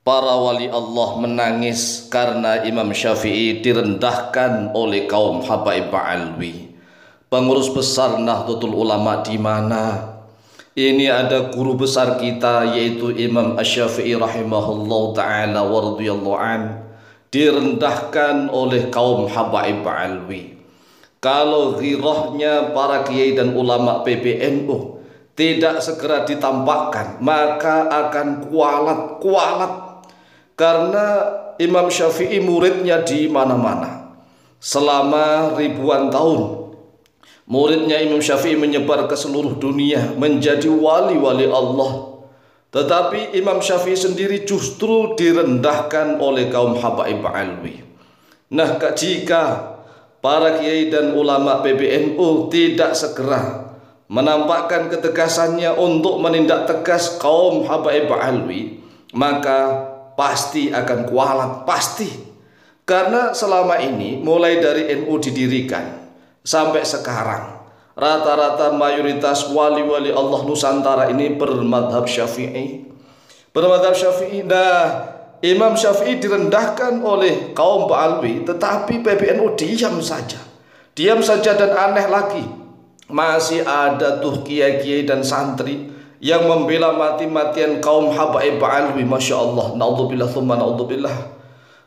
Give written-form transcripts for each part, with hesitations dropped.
Para wali Allah menangis karena Imam Syafi'i direndahkan oleh kaum Habaib Alwi. Pengurus besar Nahdlatul Ulama di mana? Ini ada guru besar kita yaitu Imam Asy-Syafi'i rahimahullah ta'ala wa radhiyallahu an, direndahkan oleh kaum Habaib Alwi. Kalau ghirahnya para kiai dan ulama PBNU tidak segera ditampakkan, maka akan kualat. Karena Imam Syafi'i muridnya di mana-mana. Selama ribuan tahun muridnya Imam Syafi'i menyebar ke seluruh dunia menjadi wali-wali Allah. Tetapi Imam Syafi'i sendiri justru direndahkan oleh kaum Habaib Alwi. Nah, jika para kiai dan ulama PBNU tidak segera menampakkan ketegasannya untuk menindak tegas kaum Habaib Alwi, maka pasti akan kualat, pasti. Karena selama ini mulai dari NU didirikan sampai sekarang, rata-rata mayoritas wali-wali Allah Nusantara ini bermadhab Syafi'i. Nah, Imam Syafi'i direndahkan oleh kaum Alwi, tetapi PBNU diam saja dan aneh lagi. Masih ada tuh kiai-kiai dan santri yang membela mati-matian kaum Habaib Alwi. Masya Allah, naudzubillah tsumma naudzubillah.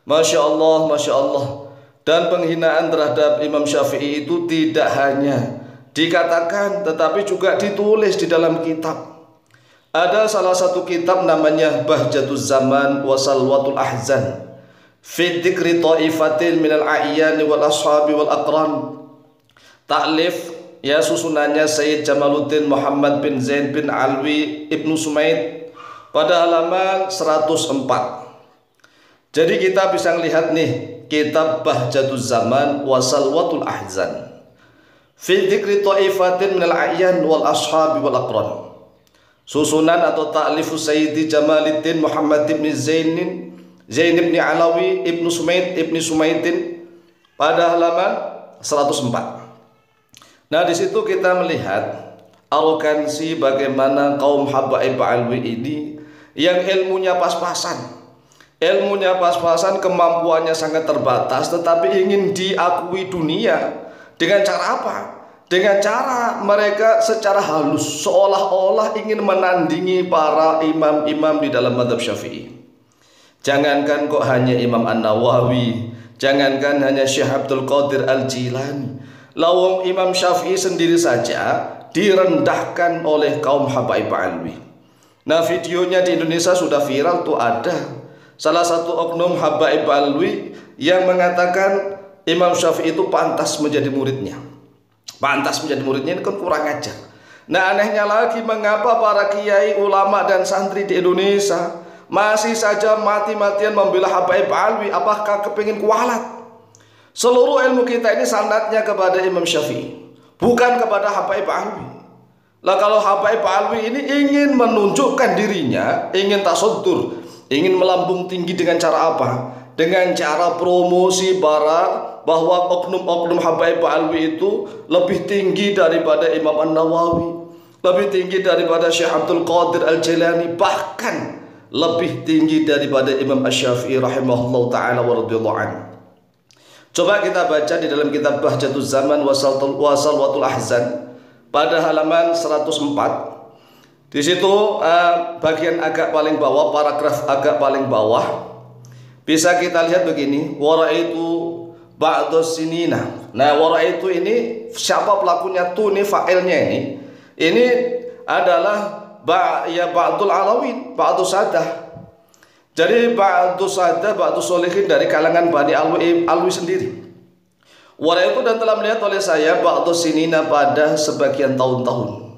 Masya Allah. Dan penghinaan terhadap Imam Syafi'i itu tidak hanya dikatakan, tetapi juga ditulis di dalam kitab. Ada salah satu kitab namanya Bahjatuz Zaman wa Salwatul Ahzan fi dzikri ta'ifatin minal a'yan wal ashabi wal aqran. Ta'lif, ya, susunannya Sayyid Jamaluddin Muhammad bin Zaid bin Alwi Ibnu Sumaid pada halaman 104. Jadi kita bisa lihat nih kitab Bahjatuz Zaman wa Salwatul Ahzan fi dzikri ta'ifatin minal a'yan wal ashabi wal aqran. Susunan atau ta'lifu Sayyidi Jamaluddin Muhammad bin Zain bin Alawi Ibnu Sumaid Ibnu Sumaidin pada halaman 104. Nah, di situ kita melihat arogansi bagaimana kaum Habaib Alwi ini yang ilmunya pas-pasan, kemampuannya sangat terbatas, tetapi ingin diakui dunia dengan cara apa? Dengan cara mereka secara halus seolah-olah ingin menandingi para imam-imam di dalam mazhab Syafi'i. Jangankan kok hanya Imam An-Nawawi, jangankan hanya Syekh Abdul Qadir Al-Jilani, lawang Imam Syafi'i sendiri saja direndahkan oleh kaum Habaib Alwi. Nah, videonya di Indonesia sudah viral tuh, ada salah satu oknum Habaib Alwi yang mengatakan Imam Syafi'i itu pantas menjadi muridnya. Ini kan kurang ajar. Nah, anehnya lagi, mengapa para kiai, ulama dan santri di Indonesia masih saja mati-matian membela Habaib Alwi? Apakah kepingin kualat? Seluruh ilmu kita ini sanadnya kepada Imam Syafi'i, bukan kepada Habaib Alwi. Lah, kalau Habaib Alwi ini ingin menunjukkan dirinya, ingin tasoddur, ingin melambung tinggi dengan cara apa? Dengan cara promosi bahwa oknum-oknum Habaib Alwi itu lebih tinggi daripada Imam An-Nawawi, lebih tinggi daripada Syekh Abdul Qadir Al-Jilani, bahkan lebih tinggi daripada Imam Asy-Syafi'i rahimahullah ta'ala wa radhiyallahu anhu. Coba kita baca di dalam kitab Bahjatuz Zaman wa Salwatul Ahzan pada halaman 104. Di situ bagian agak paling bawah, paragraf agak paling bawah, bisa kita lihat begini, waraitu ba'dus sinina. Nah, waraitu ini siapa pelakunya? Tuh, ini fa'ilnya ini adalah ba'dul alawin, ba'dus sadah. Jadi ba'dus sadah, ba'dus solihin dari kalangan Bani Alwi sendiri. Waraitu, dan telah melihat oleh saya ba'dus sinina pada sebagian tahun-tahun.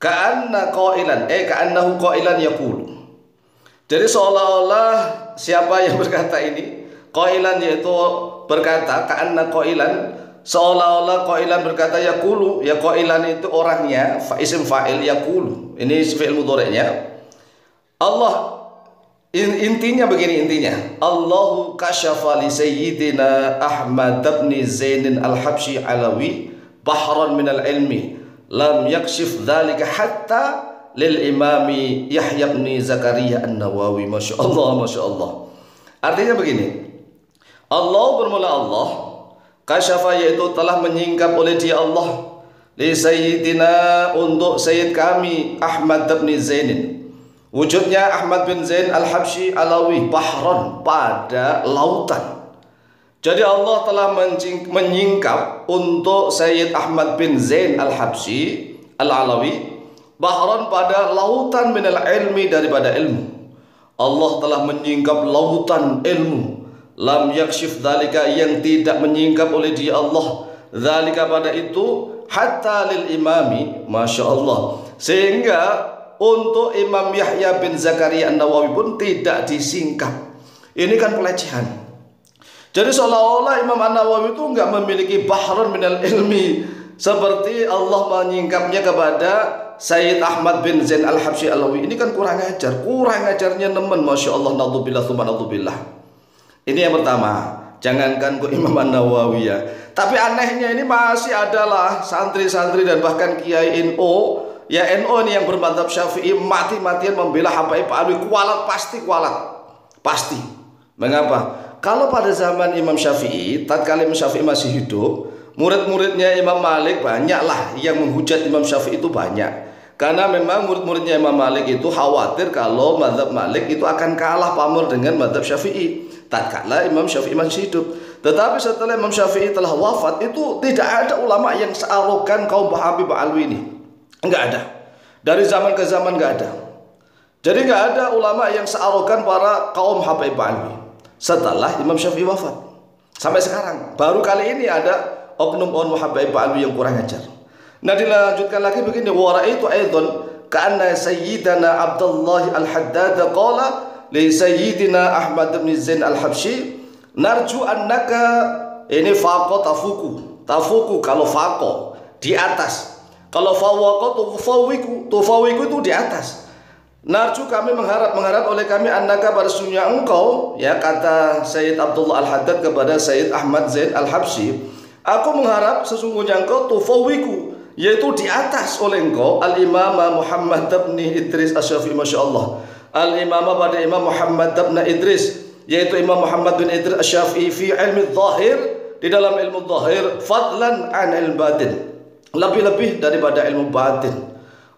Ka'annahu qailan yaqulu. Jadi seolah-olah siapa yang berkata ini? Qailan, yaitu berkata, ka'anna qailan, seolah-olah qailan berkata yaqulu. Ya, qailan itu orangnya, isim fa'il, yaqulu. Ini fi'il mudhari'nya. Allah, intinya begini, Allahu kasyafa li sayyidina Ahmad bin Zainin Al-Habsyi Alawi bahran minal ilmi lam yakshif dzalika hatta lil imami Yahya bin Zakaria An-Nawawi. Masya Allah, Masya Allah. Artinya begini, Allah bermula Allah, kasyafa yaitu telah menyingkap oleh dia Allah, li sayyidina untuk sayyid kami Ahmad bin Zainin. Wujudnya Ahmad bin Zain Al-Habsyi Alawi bahron pada lautan. Jadi Allah telah menyingkap untuk Sayyid Ahmad bin Zain Al-Habsyi Al-Alawi bahron pada lautan minal ilmi daripada ilmu. Allah telah menyingkap lautan ilmu. Lam yakshif dzalika yang tidak menyingkap oleh dia Allah. Dzalika pada itu hatta lil imami, Masya Allah. Sehingga untuk Imam Yahya bin Zakaria An-Nawawi pun tidak disingkap. Ini kan pelecehan. Jadi seolah-olah Imam An-Nawawi itu enggak memiliki bahrun minal ilmi seperti Allah menyingkapnya kepada Sayyid Ahmad bin Zain Al-Habsyi Alawi. Ini kan kurang ajar. Kurang ajarnya nemen, Masya Allah, naudzubillah tsumma naudzubillah. Ini yang pertama. Jangankan ke Imam An-Nawawi ya, tapi anehnya ini masih adalah santri-santri dan bahkan kiai NU. Ya NU ini yang bermadzhab Syafi'i mati-matian membela Habaib Alwi. Kualat, pasti kualat. Pasti. Mengapa? Kalau pada zaman Imam Syafi'i, tatkala Imam Syafi'i masih hidup, murid-muridnya Imam Malik banyaklah yang menghujat Imam Syafi'i itu banyak. Karena memang murid-muridnya Imam Malik itu khawatir kalau mazhab Malik itu akan kalah pamor dengan mazhab Syafi'i tatkala Imam Syafi'i masih hidup. Tetapi setelah Imam Syafi'i telah wafat, itu tidak ada ulama yang searogan kaum Habib Alwi ini. Enggak ada. Dari zaman ke zaman enggak ada. Jadi enggak ada ulama yang searogan para kaum Habib Alwi setelah Imam Syafi'i wafat. Sampai sekarang baru kali ini ada oknum Habib Alwi yang kurang ajar. Nah, dilanjutkan lagi begini, wa ra'aitu aidan ka'anna sayyidana Abdullah Al-Haddad qala li sayyidina Ahmad bin Zain Al-Habsyi narju annaka, ini faqo tafuku kalau faqo di atas, kalau fawaqo tufawiku itu di atas. Narju kami mengharap oleh kami annaka pada sunya engkau, ya kata Sayyid Abdullah Al-Haddad kepada Sayyid Ahmad Zain Al-Habsyi, aku mengharap sesungguhnya engkau tufawiku, yaitu di atas oleh engkau Al-Imam Muhammad bin Idris Asy-Syafi'i. Masya Allah. Al-Imam pada Imam Muhammad bin Idris, yaitu Imam Muhammad bin Idris Asy-Syafi'i fi ilmi dhahir, di dalam ilmu dhahir, fadlan an ilmu batin, lebih-lebih daripada ilmu batin,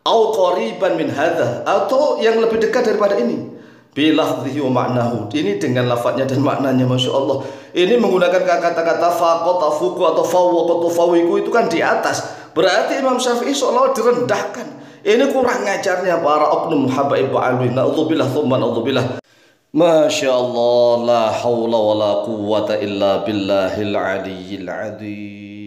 au qariban min hadza, atau yang lebih dekat daripada ini, bilafdhihi wa ma'nahu, ini dengan lafadznya dan maknanya. Masya Allah. Ini menggunakan kata-kata faqo tafuku atau fawwaqo tufawiku, itu kan di atas. Berarti Imam Syafi'i seolah direndahkan. Ini kurang ngajarnya para oknum Habaib Alwi. Naudzubillah tsumma naudzubillah. Masya Allah, la haula wa la quwwata illa billahil aliyyil adzim.